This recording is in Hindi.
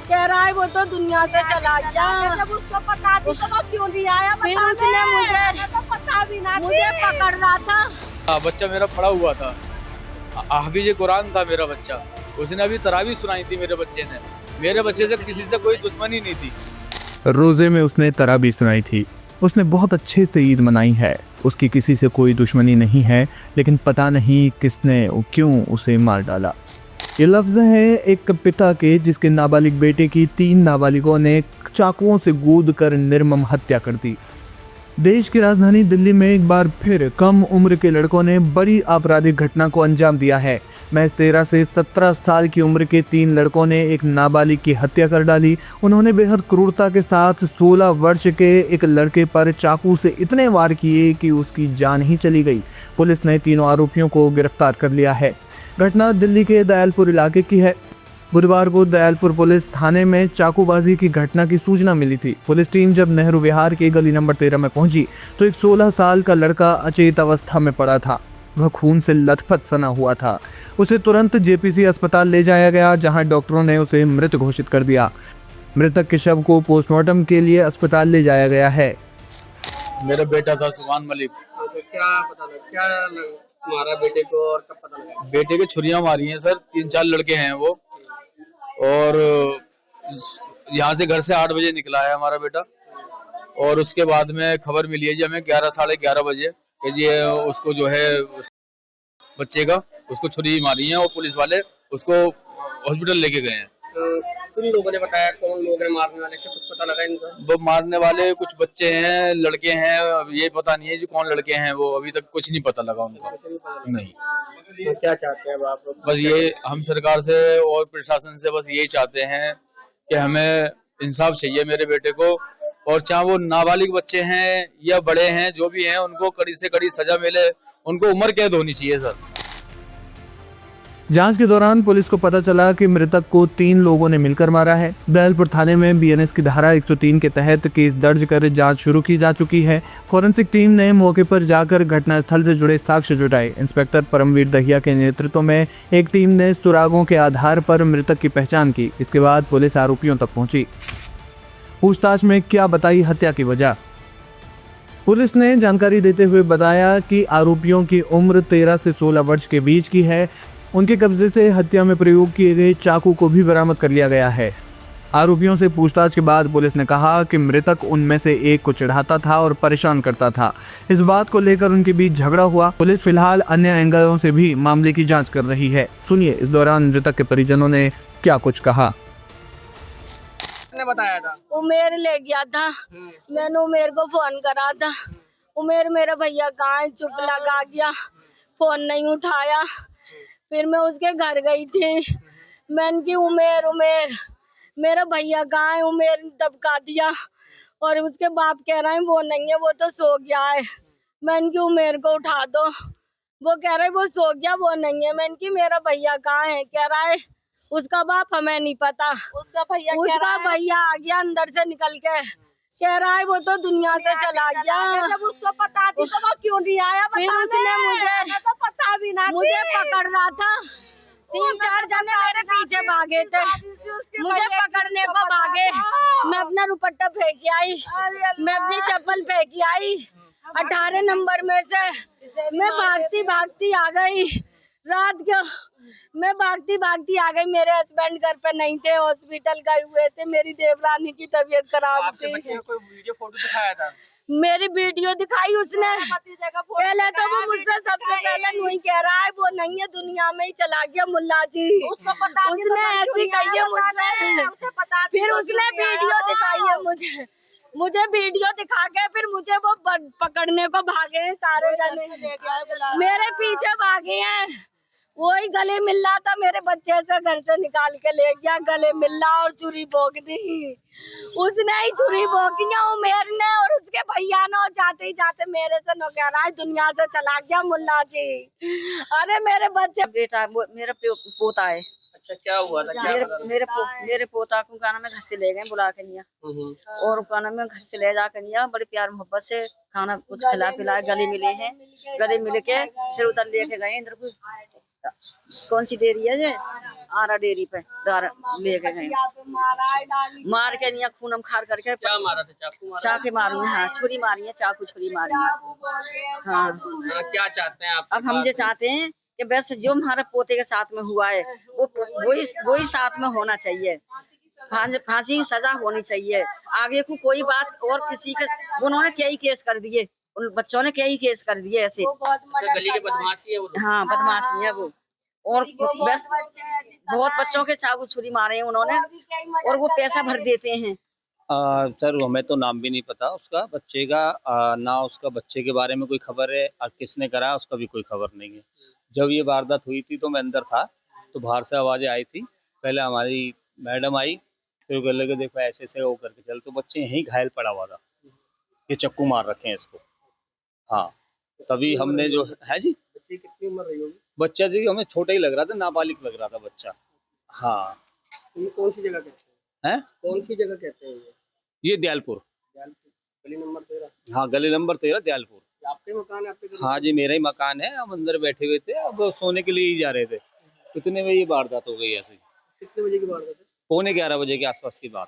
कह रहा है वो तो दुनिया से चला गया। जब उसको पता थी तो वो क्यों नहीं आया? फिर उसने तो पता भी ना मुझे पकड़ रहा था। हाँ, बच्चा मेरा पड़ा हुआ था, हाफिज कुरान था मेरा बच्चा। उसने अभी तरावी सुनाई थी मेरे बच्चे ने। मेरे बच्चे से किसी से कोई दुश्मनी नहीं थी। रोजे में उसने तरावी सुनाई थी। उसने बहुत अच्छे से ईद मनाई है। उसकी किसी से कोई दुश्मनी नहीं है, लेकिन पता नहीं किसने क्यों उसे मार डाला। ये लफ्ज़ है एक पिता के जिसके नाबालिग बेटे की 3 नाबालिगों ने चाकुओं से गूंद कर निर्मम हत्या कर दी। देश की राजधानी दिल्ली में एक बार फिर कम उम्र के लड़कों ने बड़ी आपराधिक घटना को अंजाम दिया है। महज 13 से 17 साल की उम्र के 3 लड़कों ने एक नाबालिग की हत्या कर डाली। उन्होंने बेहद क्रूरता के साथ 16 वर्ष के एक लड़के पर चाकू से इतने वार किए कि उसकी जान ही चली गई। पुलिस ने तीनों आरोपियों को गिरफ्तार कर लिया है। घटना दिल्ली के दयालपुर इलाके की है। बुधवार को दयालपुर पुलिस थाने में चाकूबाजी की घटना की सूचना मिली थी। पुलिस टीम जब नेहरू विहार के गली नंबर 13 में पहुंची तो एक 16 साल का लड़का अचेत अवस्था में पड़ा था। वह खून से लथपथ सना हुआ था। उसे तुरंत जेपीसी अस्पताल ले जाया गया, जहां डॉक्टरों ने उसे मृत घोषित कर दिया। मृतक के शव को पोस्टमार्टम के लिए अस्पताल ले जाया गया है। मेरा बेटा था सुभान मलिक। तो क्या पता लगा, क्या मारा बेटे को और कब पता लगा? बेटे के छुरियां मारी हैं सर। 3-4 लड़के हैं वो। और यहाँ से घर से 8 बजे निकला है हमारा बेटा। और उसके बाद में खबर मिली है जी हमें 11 साढ़े 11 बजे कि जी उसको जो है बच्चे का उसको छुरी मारी है और पुलिस वाले उसको हॉस्पिटल लेके गए हैं। तो किन लोगों ने बताया कौन लोग हैं मारने वाले, से कुछ पता लगा इनका? वो मारने वाले कुछ बच्चे हैं, लड़के हैं। अब ये पता नहीं है जी कौन लड़के हैं वो। अभी तक कुछ नहीं पता लगा उनका। नहीं, तो क्या चाहते हैं अब आप लोग? बस ये हम सरकार से और प्रशासन से बस यही चाहते हैं कि हमें इंसाफ चाहिए मेरे बेटे को। और चाहे वो नाबालिग बच्चे हैं या बड़े हैं, जो भी हैं, उनको कड़ी से कड़ी सजा मिले। उनको उम्र कैद होनी चाहिए सर। जांच के दौरान पुलिस को पता चला कि मृतक को 3 लोगों ने मिलकर मारा है। दयालपुर थाने में बीएनएस की धारा 103 के तहत केस दर्ज कर जांच शुरू की जा चुकी है। फॉरेंसिक टीम ने मौके पर जाकर घटनास्थल से जुड़े साक्ष्य जुटाए। इंस्पेक्टर परमवीर दहिया के नेतृत्व में एक टीम ने सुरागों के आधार पर मृतक की पहचान की। इसके बाद पुलिस आरोपियों तक पहुंची। पूछताछ में क्या बताई हत्या की वजह? पुलिस ने जानकारी देते हुए बताया कि आरोपियों की उम्र 13 से 16 वर्ष के बीच की है। उनके कब्जे से हत्या में प्रयोग किए गए चाकू को भी बरामद कर लिया गया है। आरोपियों से पूछताछ के बाद पुलिस ने कहा कि मृतक उनमें से एक को चिढ़ाता था और परेशान करता था। इस बात को लेकर उनके बीच झगड़ा हुआ। पुलिस फिलहाल अन्य एंगलों से भी मामले की जांच कर रही है। सुनिए इस दौरान मृतक के परिजनों ने क्या कुछ कहा। किसने बताया था? उमेर ले गया था। मैंने उमेर को फोन करा था। उमेर मेरा भैया कहाँ है, चुप लगा गया, फोन नहीं उठाया। फिर मैं उसके घर गई थी। मैंने की उमेर मेरा भैया कहाँ है, उमेर दबका दिया। और उसके बाप कह रहे हैं वो नहीं है, वो तो सो गया है। मैंने की उमेर को उठा दो। वो कह रहे वो सो गया, वो नहीं है। मैंने की मेरा भैया कहाँ है? कह रहा है उसका बाप हमें नहीं पता। उसका भैया आ गया अंदर से निकल के, कह रहा है वो तो दुनिया से चला गया। जब उसको पता थी तो वो क्यों नहीं आया? फिर उसने तो पता भी ना मुझे पकड़ रहा था। 3-4 जने मेरे पीछे भागे थे, मुझे पकड़ने को भागे। मैं अपना दुपट्टा फेंक के आई, मैं अपनी चप्पल फेंक के आई। 18 नंबर में से मैं भागती आ गई। रात को मैं भागती आ गई। मेरे हस्बैंड घर पे नहीं थे, हॉस्पिटल गए हुए थे। मेरी देवरानी की तबीयत खराब थी। बच्चे को वीडियो फोटो दिखाया था? मेरी वीडियो दिखाई उसने। पहले तो वो मुझसे सबसे पहले नहीं कह रहा है वो नहीं है, दुनिया में ही चला गया मुल्ला जी। उसने ऐसी कही है मुझसे। फिर उसने वीडियो दिखाई है मुझे वीडियो दिखा के फिर मुझे वो पकड़ने को भागे हैं सारे जने। मेरे पीछे भागे हैं। वही गले मिल रहा था, मेरे बच्चे से घर से निकाल के ले गया। गले मिल रहा और छुरी भोंक दी। उसने ही छुरी भोंकी है उमेर ने और उसके भैया ने। और जाते ही जाते मेरे से न कह रहा है दुनिया से चला गया मुल्ला जी। अरे मेरे बच्चे बेटा मेरा पोता है। अच्छा, क्या हुआ था? मेरे पोता को गाना में घर से ले गए बुला के लिया। और गाना में घर से ले जाकर लिया, बड़े प्यार मोहब्बत से खाना कुछ खिला पिला गले मिले हैं। गले मिल के फिर उधर लेके गए। इधर कौन सी डेरी है आरा डेयरी पे लेके गए, मार के निया खूनम खार करके। क्या मारा था? चाकू मारा? चाके मारी है, हाँ, छुरी मारी है, चाकू छुरी मारी है। हाँ, क्या चाहते हैं आप? अब हम ये चाहते हैं कि बस जो हमारे पोते के साथ में हुआ है वो वही साथ में होना चाहिए। फांसी की सजा होनी चाहिए। आगे को कोई बात और किसी के, उन्होंने कई केस कर दिए, उन बच्चों ने कई केस कर दिए ऐसे। गली के बदमाशी है वो? हाँ, बदमाशी है वो। और बस बहुत बच्चों के चाकू छुरी मारे हैं उन्होंने, और वो पैसा भर देते हैं। सर हमें तो नाम भी नहीं पता उसका बच्चे का, ना उसका बच्चे के बारे में कोई खबर है और किसने करा उसका भी कोई खबर नहीं है। जब ये वारदात हुई थी तो मैं अंदर था, तो बाहर से आवाज़ें आई थी। पहले हमारी मैडम आई, फिर कहने लगे देखो ऐसे ऐसे वो करके चल, तो बच्चे यहीं घायल पड़ा हुआ था, ये चक्कू मार रखे हैं इसको। हाँ, तभी हमने जो है जी, बच्चे कितनी उम्र रही होगी? बच्चा जी हमें छोटा ही लग रहा था, नाबालिग लग रहा था बच्चा। हाँ। ये कौन सी जगह कहते हैं? है कौन सी जगह कहते हैं ये दयालपुर। गली नंबर 13? हाँ, गली नंबर 13 दयालपुर। आपके मकान है? आपके? हाँ जी, मेरा ही मकान है। हम अंदर बैठे हुए थे, अब सोने के लिए ही जा रहे थे, इतने में ये वारदात हो गई ऐसे। कितने बजे की बात है? 11:15 बजे के आसपास की बात।